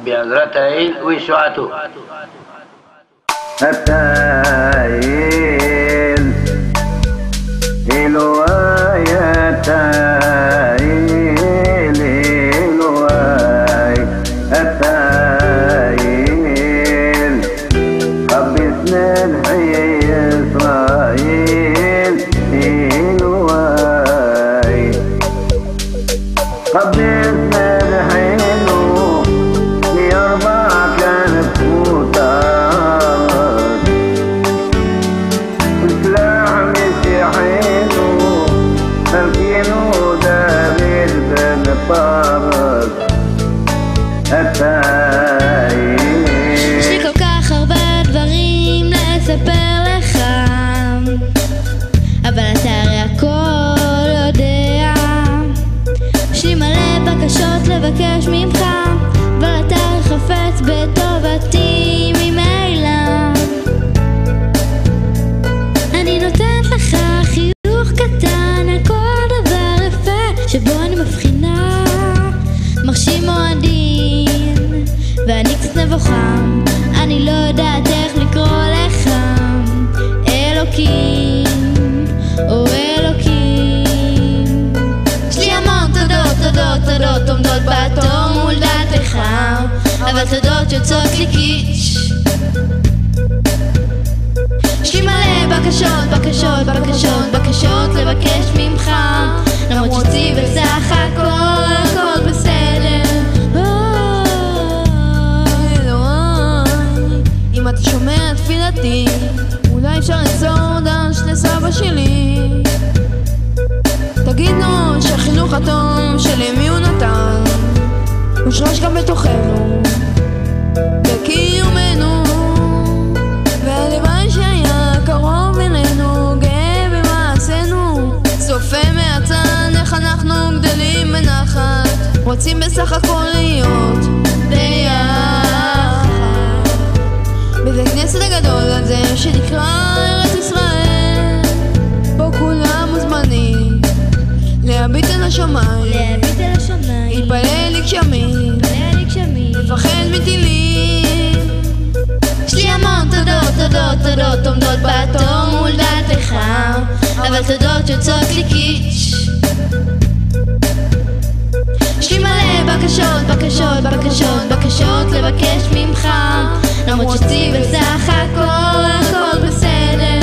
בעזרת האל וישועתו. التائل إلواي التائل إلواي التائل قبسنا الحي إسرائيل إلواي قبسنا الحلو ليربع كانت فوتات سلاح مسيحينو تركينو دابير بن طارق التائل. יש לי כל כך הרבה דברים לספר לך, אבל אתה הרי הכל יודע. יש לי מלא בקשות לבקש ממך, אבל אתה חפץ בטובתי ממילא. אני נותנת לך חיוך קטן על כל דבר יפה שבו אני מבחינה, מרשים או עדין, ואני קצת נבוכה, אני לא יודעת איך לקרוא לך אלוקים או אלוקים. יש לי המון תודות, תודות, תודות עומדות בתור מול דעתך, אבל תודות יוצאות לי קיץ'. יש לי מלא בקשות, בקשות, בקשות, בקשות לבקש ממך, למרות שצי בסך הכל, הכל בסדר. אם אתה שומע תפילתי, אולי אפשר לצור דש לסבא שלי. תגיד לו שהחינוך הטוב שלי מי הוא נתן מושרש גם בתוכנו בקיומנו, והלוואי שהיה קרוב אלינו, גאה במעשינו, צופה מהצד איך אנחנו גדלים בנחת, רוצים בסך הכל להיות ביחד בבית כנסת הגדול הזה שנקרא ארץ ישראל. פה כולם מוזמנים להביט אל השמיים, להתפלל לגשמים, לפחד מטילים. יש לי המון תודות, תודות, תודות עומדות בתור מול דעתך, אבל תודות יוצאות לי קיץ'. יש לי מלא בקשות, בקשות, בקשות, בקשות לבקש ממך, למרות שצי בסך הכל, הכל בסדר.